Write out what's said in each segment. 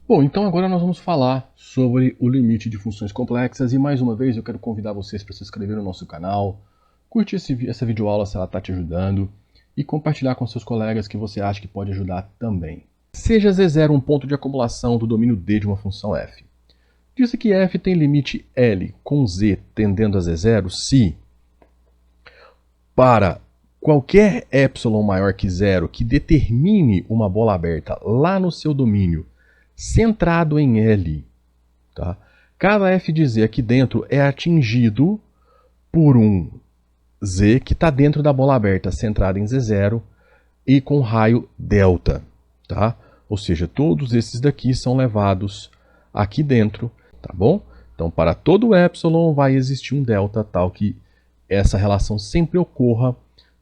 Bom, então agora nós vamos falar sobre o limite de funções complexas e mais uma vez eu quero convidar vocês para se inscrever no nosso canal, curtir essa videoaula se ela está te ajudando e compartilhar com seus colegas que você acha que pode ajudar também. Seja Z0 um ponto de acumulação do domínio D de uma função f. Diz que f tem limite L com Z tendendo a Z0 se para qualquer epsilon maior que zero que determine uma bola aberta lá no seu domínio centrado em L, tá? Cada f de z aqui dentro é atingido por um z que está dentro da bola aberta centrada em Z0 e com raio delta, tá? Ou seja, todos esses daqui são levados aqui dentro, tá bom? Então, para todo epsilon vai existir um delta tal que essa relação sempre ocorra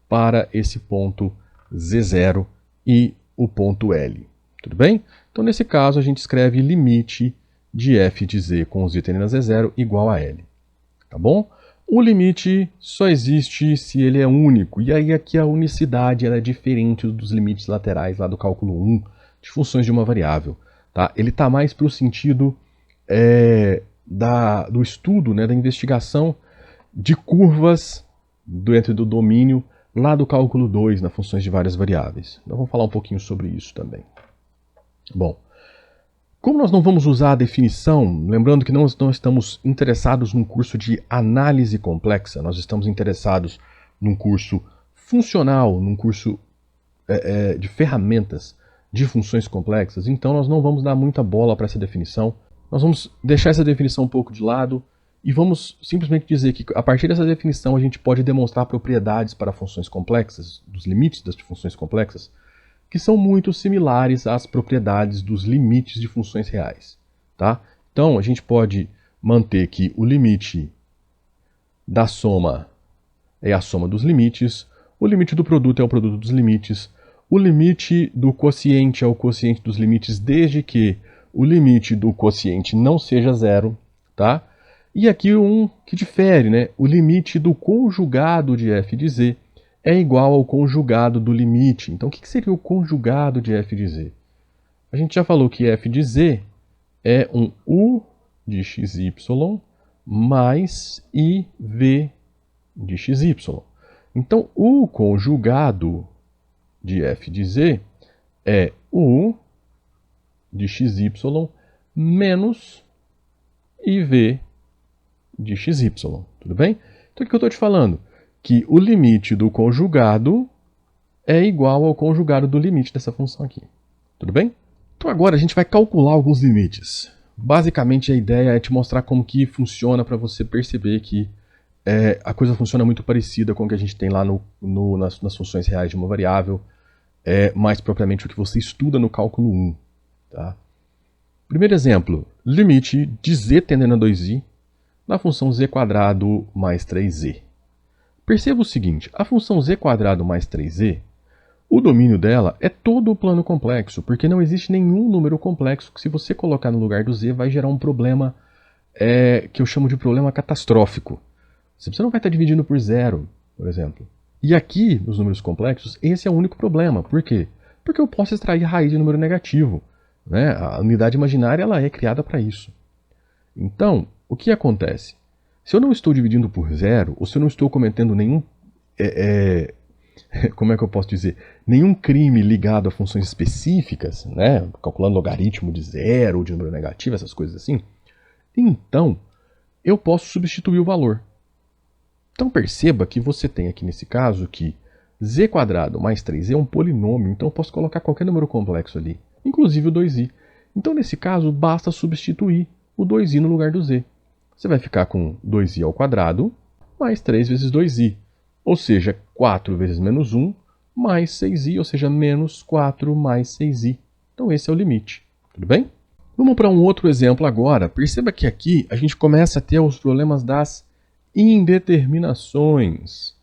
para esse ponto Z0 e o ponto L. Tudo bem? Então, nesse caso, a gente escreve limite de f de z com z tendendo a Z0 igual a L. Tá bom? O limite só existe se ele é único. E aí aqui a unicidade ela é diferente dos limites laterais lá do cálculo 1 de funções de uma variável. Tá? Ele está mais para o sentido do estudo, né, da investigação de curvas dentro do domínio lá do cálculo 2, nas funções de várias variáveis. Então vamos falar um pouquinho sobre isso também. Bom, como nós não vamos usar a definição, lembrando que não estamos interessados num curso de análise complexa, nós estamos interessados num curso funcional, num curso de ferramentas de funções complexas, então nós não vamos dar muita bola para essa definição, nós vamos deixar essa definição um pouco de lado e vamos simplesmente dizer que a partir dessa definição a gente pode demonstrar propriedades para funções complexas, dos limites das funções complexas, que são muito similares às propriedades dos limites de funções reais. Tá? Então, a gente pode manter que o limite da soma é a soma dos limites, o limite do produto é o produto dos limites, o limite do quociente é o quociente dos limites, desde que o limite do quociente não seja zero. Tá? E aqui um que difere, né? O limite do conjugado de f de z é igual ao conjugado do limite. Então, o que seria o conjugado de f de z? A gente já falou que f de z é um u de xy mais iv de xy. Então, o conjugado de f de z é u de xy menos iv de xy. Tudo bem? Então, o que eu estou te falando? Que o limite do conjugado é igual ao conjugado do limite dessa função aqui. Tudo bem? Então agora a gente vai calcular alguns limites. Basicamente a ideia é te mostrar como que funciona para você perceber que a coisa funciona muito parecida com o que a gente tem lá nas funções reais de uma variável, mais propriamente o que você estuda no cálculo 1. Tá? Primeiro exemplo, limite de z tendendo a 2i na função z² mais 3z. Perceba o seguinte, a função z² mais 3z, o domínio dela é todo o plano complexo, porque não existe nenhum número complexo que se você colocar no lugar do z vai gerar um problema que eu chamo de problema catastrófico. Você não vai estar dividindo por zero, por exemplo. E aqui, nos números complexos, esse é o único problema. Por quê? Porque eu posso extrair raiz de número negativo. Né? A unidade imaginária ela é criada para isso. Então, o que acontece? Se eu não estou dividindo por zero, ou se eu não estou cometendo nenhum, como é que eu posso dizer, nenhum crime ligado a funções específicas, né, calculando logaritmo de zero ou de número negativo, essas coisas assim, então eu posso substituir o valor. Então perceba que você tem aqui nesse caso que z² mais 3z é um polinômio, então eu posso colocar qualquer número complexo ali, inclusive o 2i. Então nesse caso basta substituir o 2i no lugar do z. Você vai ficar com 2i ao quadrado mais 3 vezes 2i, ou seja, 4 vezes menos 1 mais 6i, ou seja, menos 4 mais 6i. Então esse é o limite, tudo bem? Vamos para um outro exemplo agora. Perceba que aqui a gente começa a ter os problemas das indeterminações.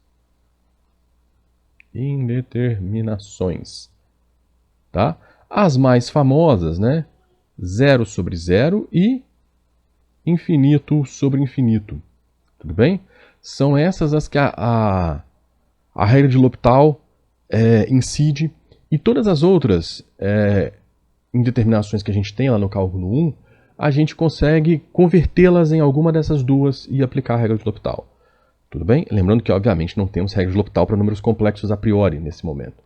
Tá? As mais famosas, né? 0 sobre 0 e infinito sobre infinito. Tudo bem? São essas as que a regra de L'Hopital incide, e todas as outras indeterminações que a gente tem lá no cálculo 1, a gente consegue convertê-las em alguma dessas duas e aplicar a regra de L'Hopital. Tudo bem? Lembrando que, obviamente, não temos regra de L'Hopital para números complexos a priori nesse momento.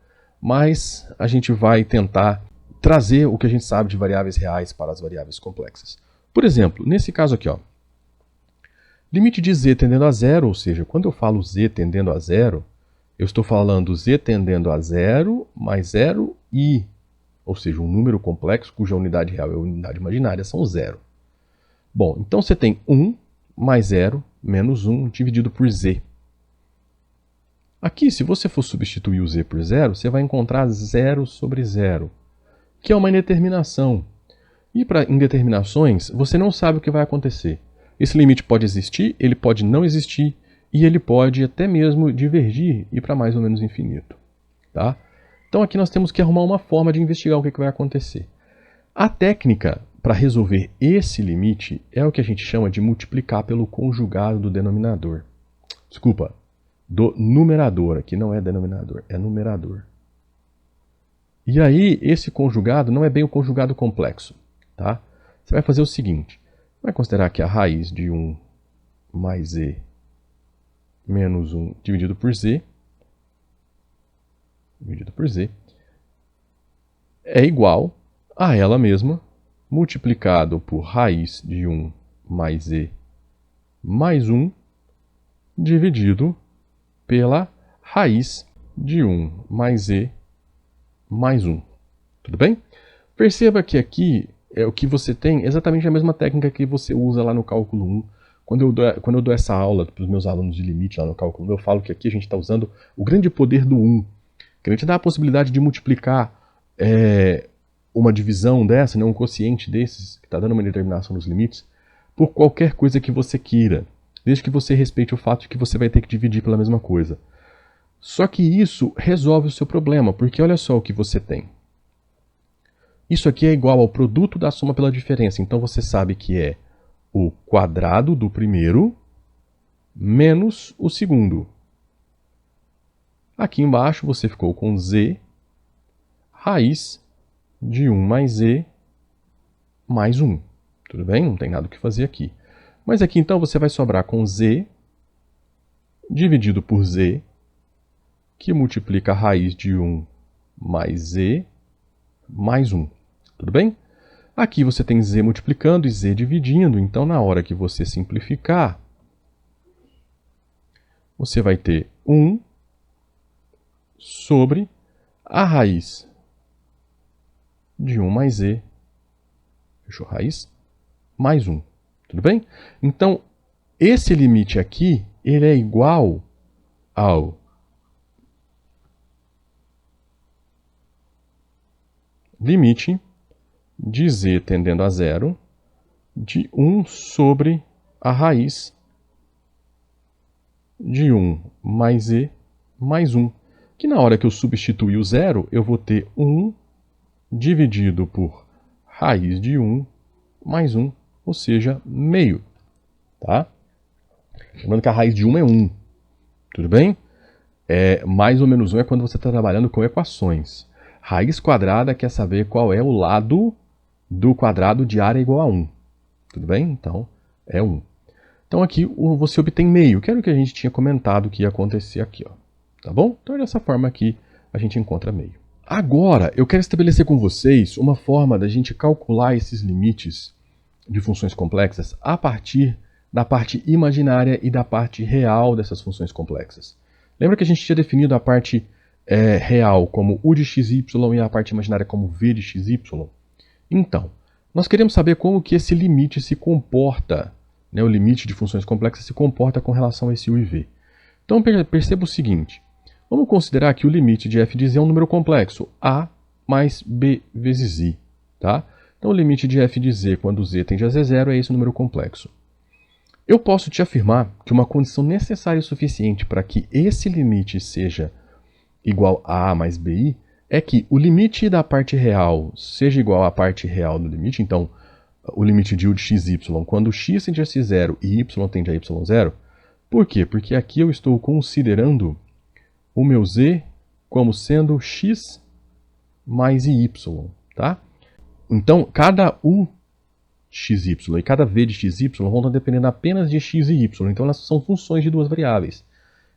Mas a gente vai tentar trazer o que a gente sabe de variáveis reais para as variáveis complexas. Por exemplo, nesse caso aqui, ó, limite de z tendendo a zero, ou seja, quando eu falo z tendendo a zero, eu estou falando z tendendo a zero mais zero i, ou seja, um número complexo cuja unidade real e a unidade imaginária são zero. Bom, então você tem 1 mais 0 menos 1 dividido por z. Aqui, se você for substituir o z por 0, você vai encontrar 0 sobre 0, que é uma indeterminação. E para indeterminações, você não sabe o que vai acontecer. Esse limite pode existir, ele pode não existir, e ele pode até mesmo divergir e ir para mais ou menos infinito. Tá? Então aqui nós temos que arrumar uma forma de investigar o que vai acontecer. A técnica para resolver esse limite é o que a gente chama de multiplicar pelo conjugado do denominador. Desculpa, do numerador, aqui não é denominador, é numerador. E aí, esse conjugado não é bem o conjugado complexo. Tá? Você vai fazer o seguinte, vai considerar que a raiz de 1 mais z menos 1 dividido por z é igual a ela mesma multiplicado por raiz de 1 mais z mais 1 dividido pela raiz de 1 mais z mais 1. Tudo bem? Perceba que aqui é o que você tem exatamente a mesma técnica que você usa lá no cálculo 1. Quando eu dou essa aula para os meus alunos de limite lá no cálculo 1, eu falo que aqui a gente está usando o grande poder do 1, que a gente dá a possibilidade de multiplicar uma divisão dessa, né, um quociente desses, que está dando uma determinação nos limites, por qualquer coisa que você queira, desde que você respeite o fato de que você vai ter que dividir pela mesma coisa. Só que isso resolve o seu problema, porque olha só o que você tem. Isso aqui é igual ao produto da soma pela diferença, então você sabe que é o quadrado do primeiro menos o segundo. Aqui embaixo você ficou com z raiz de 1 mais z mais 1. Tudo bem? Não tem nada o que fazer aqui. Mas aqui então você vai sobrar com z dividido por z, que multiplica a raiz de 1 mais z mais 1. Tudo bem? Aqui você tem z multiplicando e z dividindo, então na hora que você simplificar, você vai ter 1 sobre a raiz de 1 mais z, fechou raiz, mais 1. Tudo bem? Então, esse limite aqui, ele é igual ao limite de z tendendo a zero de 1 sobre a raiz de 1 mais z mais 1. Que na hora que eu substituir o zero, eu vou ter 1 dividido por raiz de 1 mais 1, ou seja, meio. Tá? Lembrando que a raiz de 1 é 1. Tudo bem? Mais ou menos 1 é quando você está trabalhando com equações. Raiz quadrada quer saber qual é o lado do quadrado de área igual a 1. Tudo bem? Então, é 1. Então aqui você obtém meio, que era o que a gente tinha comentado que ia acontecer aqui. Ó. Tá bom? Então, dessa forma aqui, a gente encontra meio. Agora, eu quero estabelecer com vocês uma forma da gente calcular esses limites de funções complexas a partir da parte imaginária e da parte real dessas funções complexas. Lembra que a gente tinha definido a parte real como u de xy e a parte imaginária como v de xy? Então, nós queremos saber como que esse limite se comporta, né, o limite de funções complexas se comporta com relação a esse u e v. Então, perceba o seguinte. Vamos considerar que o limite de f de z é um número complexo, a mais b vezes i. Tá? Então, o limite de f de z quando z tende a z0 é esse número complexo. Eu posso te afirmar que uma condição necessária e suficiente para que esse limite seja igual a mais bi é que o limite da parte real seja igual à parte real do limite. Então, o limite de u de xy, quando x tende a x0 e y tende a y0. Por quê? Porque aqui eu estou considerando o meu z como sendo x mais y, tá? Então, cada u xy e cada v de xy vão estar dependendo apenas de x e y. Então, elas são funções de duas variáveis.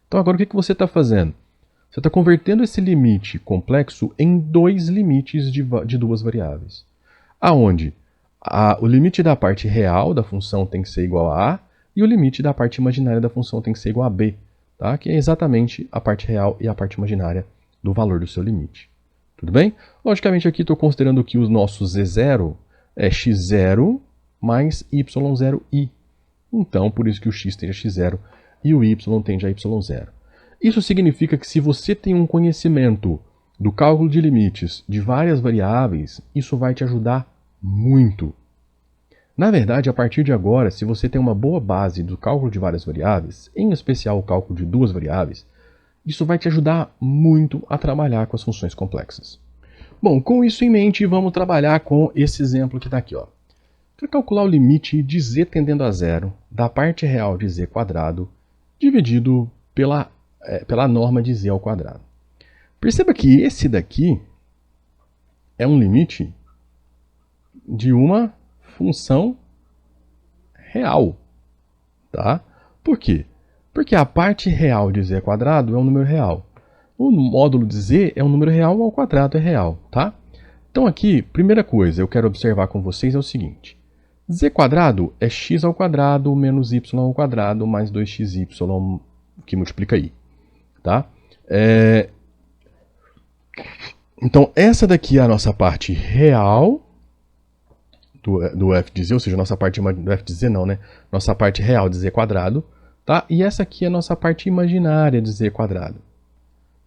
Então, agora o que você está fazendo? Você está convertendo esse limite complexo em dois limites de duas variáveis. Aonde o limite da parte real da função tem que ser igual a e o limite da parte imaginária da função tem que ser igual a b, tá? Que é exatamente a parte real e a parte imaginária do valor do seu limite. Tudo bem? Logicamente, aqui estou considerando que o nosso z0 é x0 mais y0i. Então, por isso que o x tende a x0 e o y tende a y0. Isso significa que se você tem um conhecimento do cálculo de limites de várias variáveis, isso vai te ajudar muito. Na verdade, a partir de agora, se você tem uma boa base do cálculo de várias variáveis, em especial o cálculo de duas variáveis, isso vai te ajudar muito a trabalhar com as funções complexas. Bom, com isso em mente, vamos trabalhar com esse exemplo que está aqui. Para calcular o limite de z tendendo a zero da parte real de z quadrado dividido pela norma de z ao quadrado. Perceba que esse daqui é um limite de uma função real, tá? Por quê? Porque a parte real de z ao quadrado é um número real. O módulo de z é um número real, ao quadrado é real, tá? Então aqui, primeira coisa eu quero observar com vocês é o seguinte. Z quadrado é x ao quadrado menos y ao quadrado mais 2xy que multiplica i. Tá? Então, essa daqui é a nossa parte real do f de z, ou seja, nossa parte do f de z não, né? Nossa parte real de z quadrado, tá? E essa aqui é a nossa parte imaginária de z quadrado.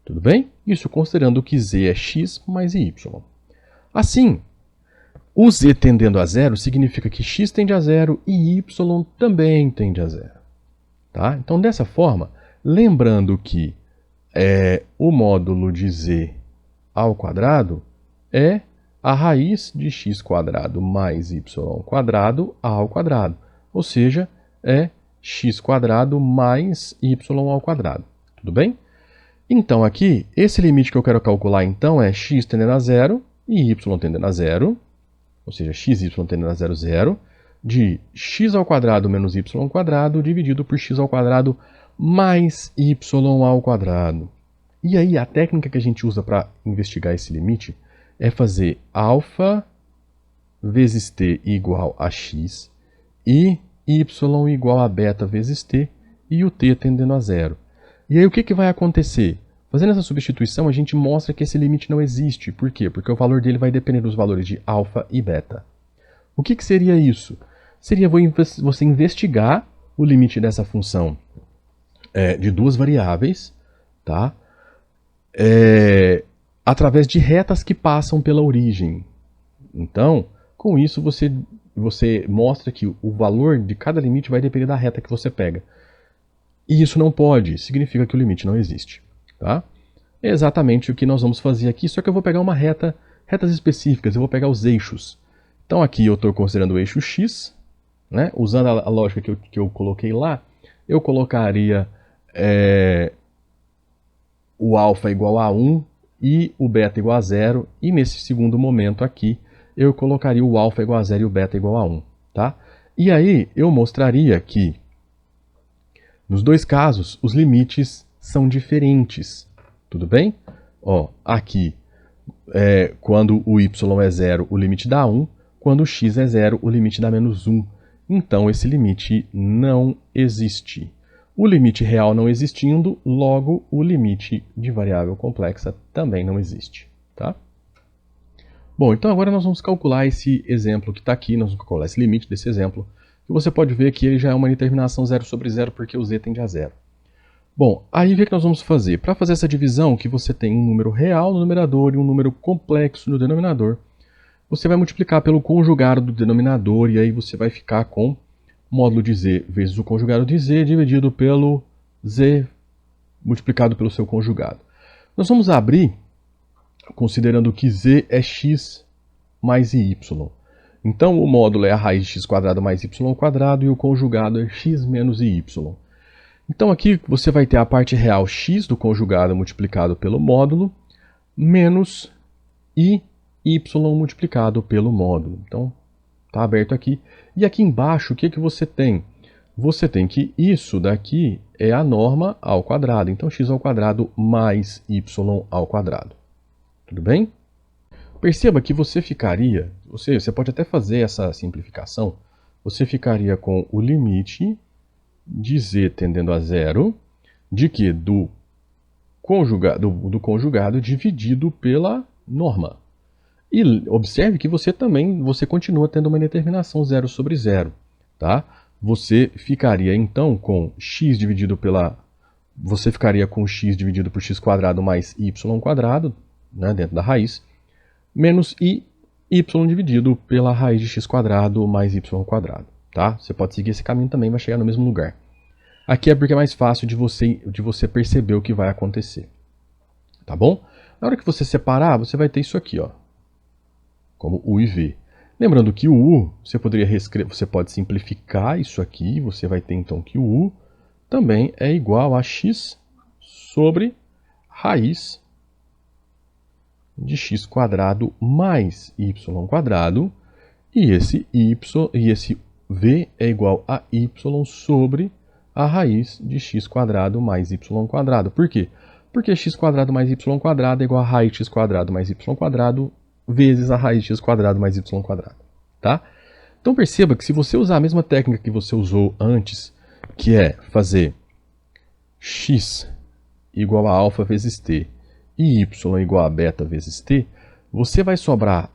Tudo bem? Isso considerando que z é x mais y. Assim, o z tendendo a zero significa que x tende a zero e y também tende a zero. Tá? Então, dessa forma, lembrando que o módulo de z ao quadrado é a raiz de x quadrado mais y quadrado ao quadrado. Ou seja, é x quadrado mais y ao quadrado. Tudo bem? Então, aqui, esse limite que eu quero calcular, então, é x tendendo a zero e y tendendo a zero. Ou seja, x e y tendendo a zero, zero. De x ao quadrado menos y ao quadrado dividido por x ao quadrado mais y ao quadrado. E aí, a técnica que a gente usa para investigar esse limite é fazer alfa vezes t igual a x e y igual a beta vezes t e o t tendendo a zero. E aí, o que vai acontecer? Fazendo essa substituição, a gente mostra que esse limite não existe. Por quê? Porque o valor dele vai depender dos valores de alfa e beta. O que seria isso? Seria você investigar o limite dessa função de duas variáveis, tá? Através de retas que passam pela origem. Então, com isso você mostra que o valor de cada limite vai depender da reta que você pega. E isso não pode, significa que o limite não existe. Tá? É exatamente o que nós vamos fazer aqui, só que eu vou pegar uma retas específicas, eu vou pegar os eixos. Então aqui eu estou considerando o eixo x, né? Usando a lógica que eu coloquei lá, eu colocaria o alfa igual a 1 e o beta igual a 0, e nesse segundo momento aqui eu colocaria o alfa igual a 0 e o beta igual a 1. Tá? E aí eu mostraria que nos dois casos os limites são diferentes. Tudo bem? Ó, aqui, quando o y é 0, o limite dá 1. Quando o x é 0, o limite dá menos 1. Então, esse limite não existe. O limite real não existindo, logo, o limite de variável complexa também não existe. Tá? Bom, então agora nós vamos calcular esse exemplo que está aqui, nós vamos calcular esse limite desse exemplo, que você pode ver que ele já é uma determinação 0 sobre 0, porque o z tende a 0. Bom, aí o que nós vamos fazer? Para fazer essa divisão, que você tem um número real no numerador e um número complexo no denominador, você vai multiplicar pelo conjugado do denominador e aí você vai ficar com módulo de z vezes o conjugado de z dividido pelo z multiplicado pelo seu conjugado. Nós vamos abrir considerando que z é x mais y. Então o módulo é a raiz de x quadrado mais y ao quadrado e o conjugado é x menos y. Então aqui você vai ter a parte real x do conjugado multiplicado pelo módulo menos i y multiplicado pelo módulo. Então, está aberto aqui. E aqui embaixo, o que você tem? Você tem que isso daqui é a norma ao quadrado. Então, x ao quadrado mais y ao quadrado. Tudo bem? Perceba que você ficaria, você pode até fazer essa simplificação, você ficaria com o limite de z tendendo a zero, de que? Do conjugado dividido pela norma. E observe que você continua tendo uma indeterminação 0 sobre 0. Tá? Você ficaria então com x dividido por x quadrado mais y quadrado, né, dentro da raiz, menos y dividido pela raiz de x quadrado mais y quadrado. Tá? Você pode seguir esse caminho também, vai chegar no mesmo lugar. Aqui é porque é mais fácil de você perceber o que vai acontecer. Tá bom? Na hora que você separar, você vai ter isso aqui, ó, como u e v. Lembrando que o u, você pode simplificar isso aqui, você vai ter então que o u também é igual a x sobre raiz de x quadrado mais y quadrado, e esse v é igual a y sobre a raiz de x quadrado mais y quadrado. Por quê? Porque x quadrado mais y quadrado é igual a raiz de x quadrado mais y quadrado vezes a raiz de x quadrado mais y quadrado. Tá? Então perceba que se você usar a mesma técnica que você usou antes, que é fazer x igual a alfa vezes t e y igual a beta vezes t, você vai sobrar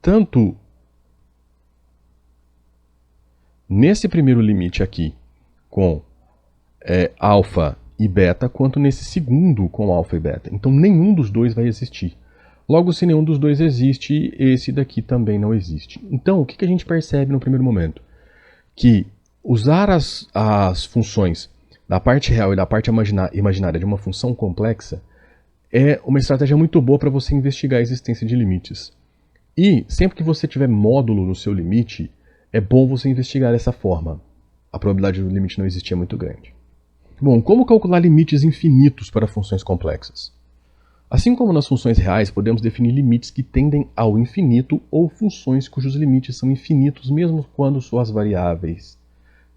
tanto nesse primeiro limite aqui com alfa e beta, quanto nesse segundo com alfa e beta. Então nenhum dos dois vai existir. Logo, se nenhum dos dois existe, esse daqui também não existe. Então, o que a gente percebe no primeiro momento? Que usar as funções da parte real e da parte imaginária de uma função complexa é uma estratégia muito boa para você investigar a existência de limites. E sempre que você tiver módulo no seu limite, é bom você investigar dessa forma. A probabilidade do limite não existir é muito grande. Bom, como calcular limites infinitos para funções complexas? Assim como nas funções reais, podemos definir limites que tendem ao infinito ou funções cujos limites são infinitos mesmo quando suas variáveis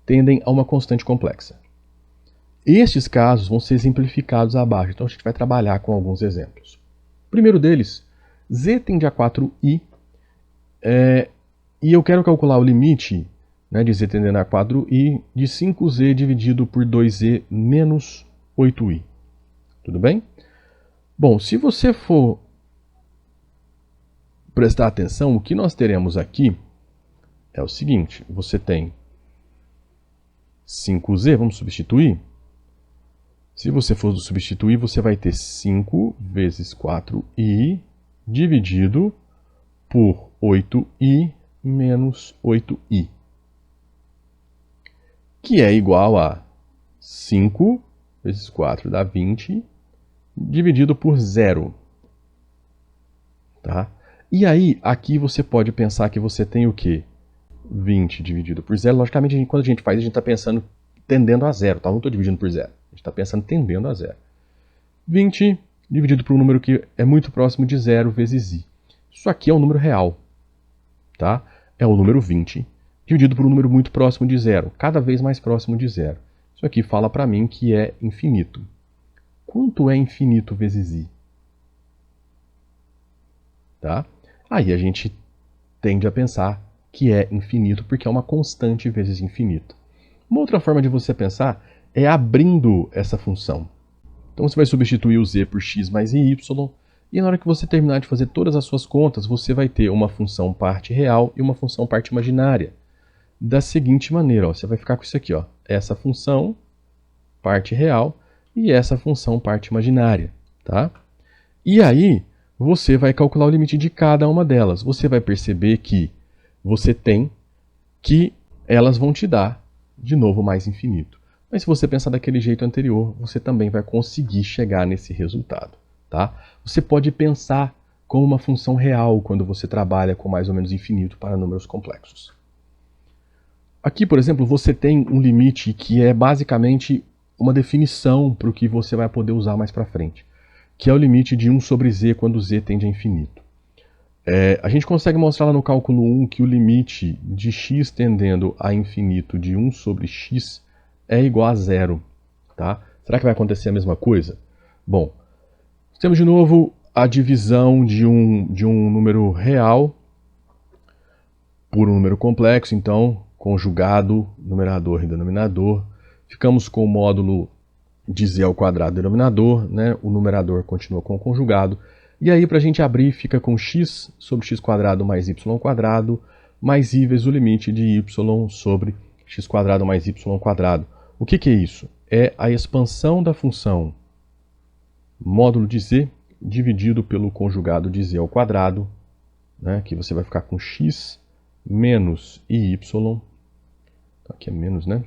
tendem a uma constante complexa. Estes casos vão ser exemplificados abaixo, então a gente vai trabalhar com alguns exemplos. O primeiro deles, z tende a 4i, e eu quero calcular o limite, né, de z tendendo a 4i de 5z dividido por 2z menos 8i. Tudo bem? Bom, se você for prestar atenção, o que nós teremos aqui é o seguinte, você tem 5z, vamos substituir? Se você for substituir, você vai ter 5 vezes 4i dividido por 8i menos 8i, que é igual a 5 vezes 4 dá 20, dividido por 0. Tá? E aí, aqui você pode pensar que você tem o quê? 20 dividido por 0. Logicamente, quando a gente faz, a gente está pensando tendendo a 0. Tá? Não estou dividindo por 0. A gente está pensando tendendo a 0. 20 dividido por um número que é muito próximo de 0 vezes i. Isso aqui é um número real. Tá? É o número 20 dividido por um número muito próximo de 0. Cada vez mais próximo de 0. Isso aqui fala para mim que é infinito. Quanto é infinito vezes i? Tá? Aí a gente tende a pensar que é infinito porque é uma constante vezes infinito. Uma outra forma de você pensar é abrindo essa função. Então você vai substituir o z por x mais y, e na hora que você terminar de fazer todas as suas contas, você vai ter uma função parte real e uma função parte imaginária. Da seguinte maneira, ó, você vai ficar com isso aqui, ó, essa função parte real e essa função parte imaginária. Tá? E aí, você vai calcular o limite de cada uma delas. Você vai perceber que você tem que elas vão te dar, de novo, mais infinito. Mas se você pensar daquele jeito anterior, você também vai conseguir chegar nesse resultado. Tá? Você pode pensar como uma função real quando você trabalha com mais ou menos infinito para números complexos. Aqui, por exemplo, você tem um limite que é basicamente uma definição para o que você vai poder usar mais para frente, que é o limite de 1 sobre z quando z tende a infinito. A gente consegue mostrar lá no cálculo 1 que o limite de x tendendo a infinito de 1 sobre x é igual a zero. Tá? Será que vai acontecer a mesma coisa? Bom, temos de novo a divisão de um número real por um número complexo, então conjugado, numerador e denominador. Ficamos com o módulo de z ao quadrado denominador, né? O numerador continua com o conjugado. E aí, para a gente abrir, fica com x sobre x quadrado mais y quadrado, mais i vezes o limite de y sobre x quadrado mais y quadrado. O que é isso? É a expansão da função módulo de z dividido pelo conjugado de z ao quadrado, né? Que você vai ficar com x menos i y. Aqui é menos, né?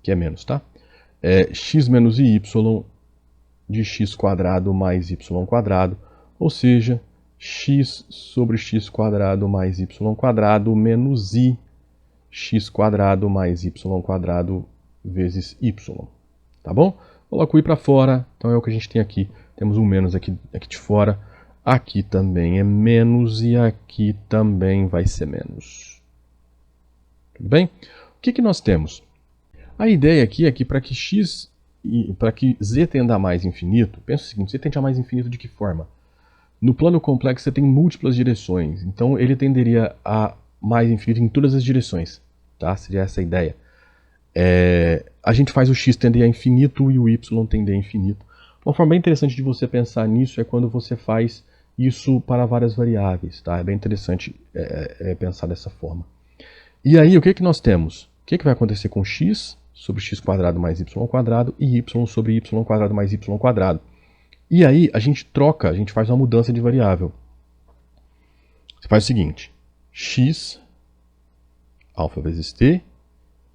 Que é menos, tá? X menos i y de x quadrado mais y quadrado, ou seja, x sobre x quadrado mais y quadrado menos i x quadrado mais y quadrado vezes y. Tá bom? Coloco o i para fora, então é o que a gente tem aqui. Temos um menos aqui de fora. Aqui também é menos e aqui também vai ser menos. Tudo bem? O que nós temos? A ideia aqui é que para que z tenda a mais infinito, pensa o seguinte, z tende a mais infinito de que forma? No plano complexo você tem múltiplas direções, então ele tenderia a mais infinito em todas as direções, tá? Seria essa a ideia. A gente faz o x tender a infinito e o y tender a infinito. Uma forma bem interessante de você pensar nisso é quando você faz isso para várias variáveis, tá? É bem interessante pensar dessa forma. E aí, o que nós temos? O que vai acontecer com x sobre x quadrado mais y quadrado e y sobre y quadrado mais y quadrado? E aí, a gente troca, a gente faz uma mudança de variável. Você faz o seguinte, x alfa vezes t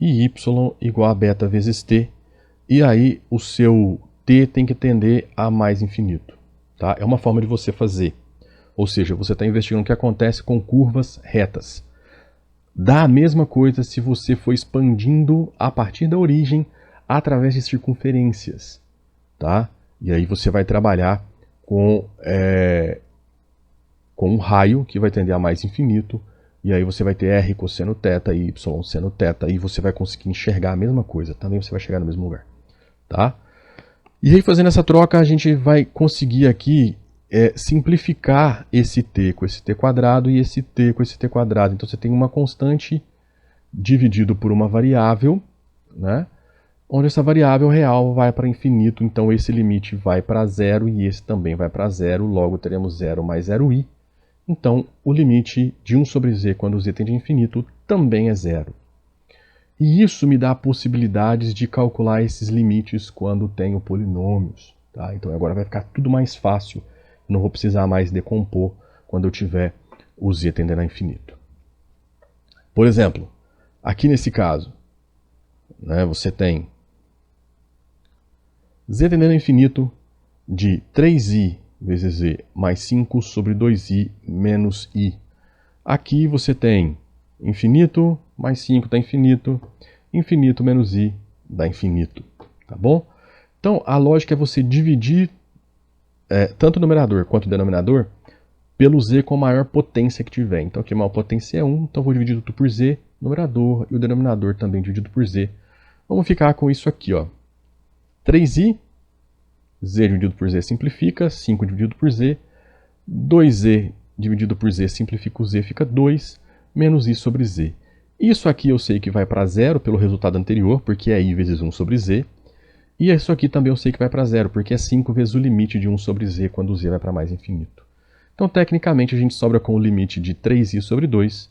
e y igual a beta vezes t. E aí, o seu t tem que tender a mais infinito. Tá? É uma forma de você fazer. Ou seja, você está investigando o que acontece com curvas retas. Dá a mesma coisa se você for expandindo a partir da origem através de circunferências. Tá? E aí você vai trabalhar com um raio que vai tender a mais infinito. E aí você vai ter r cosseno θ e y seno θ. E você vai conseguir enxergar a mesma coisa. Também você vai chegar no mesmo lugar. Tá? E aí, fazendo essa troca, a gente vai conseguir aqui simplificar esse t com esse t quadrado e esse t com esse t quadrado. Então, você tem uma constante dividido por uma variável, né? Onde essa variável real vai para infinito. Então, esse limite vai para zero e esse também vai para zero. Logo, teremos 0 mais 0i. Então, o limite de 1 sobre z quando z tende a infinito também é zero. E isso me dá possibilidades de calcular esses limites quando tenho polinômios. Tá? Então agora vai ficar tudo mais fácil. Não vou precisar mais decompor quando eu tiver o z tendendo a infinito. Por exemplo, aqui nesse caso, né, você tem z tendendo a infinito de 3i vezes z mais 5 sobre 2i menos i. Aqui você tem infinito mais 5 dá infinito, infinito menos i dá infinito, tá bom? Então, a lógica é você dividir tanto o numerador quanto o denominador pelo z com a maior potência que tiver. Então, aqui a maior potência é 1, então vou dividir tudo por z, numerador, e o denominador também dividido por z. Vamos ficar com isso aqui, ó. 3i, z dividido por z simplifica, 5 dividido por z, 2z dividido por z simplifica o z, fica 2, menos i sobre z. Isso aqui eu sei que vai para zero pelo resultado anterior, porque é i vezes 1 sobre z. E isso aqui também eu sei que vai para zero, porque é 5 vezes o limite de 1 sobre z quando o z vai para mais infinito. Então, tecnicamente, a gente sobra com o limite de 3i sobre 2.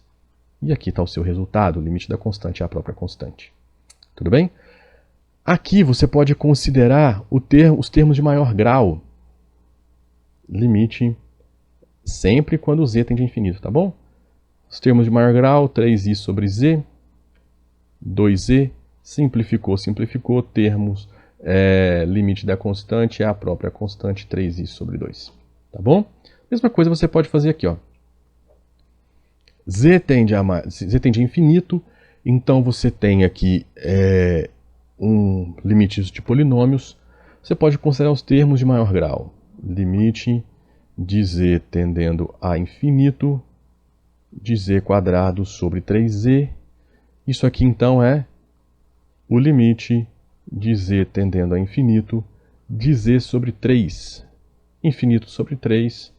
E aqui está o seu resultado. O limite da constante é a própria constante. Tudo bem? Aqui você pode considerar os termos de maior grau. Limite sempre quando o z tende a infinito, tá bom? Os termos de maior grau, 3i sobre z, 2z, simplificou, termos, limite da constante é a própria constante, 3i sobre 2. Tá bom? Mesma coisa você pode fazer aqui, ó. Z tende a infinito, então você tem aqui um limite de polinômios. Você pode considerar os termos de maior grau. Limite de z tendendo a infinito de z quadrado sobre 3z. Isso aqui então é o limite de z tendendo a infinito de z sobre 3. Infinito sobre 3,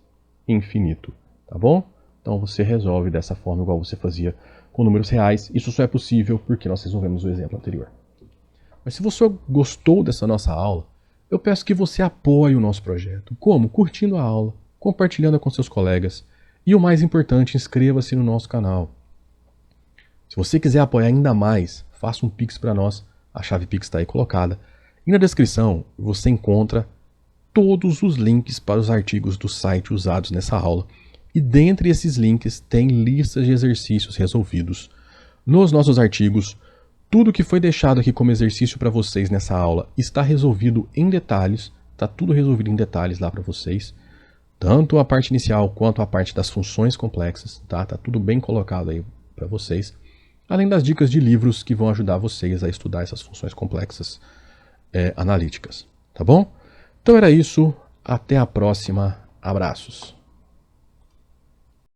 infinito. Tá bom? Então você resolve dessa forma igual você fazia com números reais. Isso só é possível porque nós resolvemos o exemplo anterior. Mas se você gostou dessa nossa aula, eu peço que você apoie o nosso projeto. Como? Curtindo a aula, compartilhando com seus colegas e o mais importante, inscreva-se no nosso canal. Se você quiser apoiar ainda mais, faça um Pix para nós, a chave Pix está aí colocada. E na descrição você encontra todos os links para os artigos do site usados nessa aula. E dentre esses links tem listas de exercícios resolvidos nos nossos artigos. Tudo que foi deixado aqui como exercício para vocês nessa aula está resolvido em detalhes, está tudo resolvido em detalhes lá para vocês. Tanto a parte inicial quanto a parte das funções complexas, tá? Tá tudo bem colocado aí para vocês. Além das dicas de livros que vão ajudar vocês a estudar essas funções complexas analíticas, tá bom? Então era isso, até a próxima, abraços.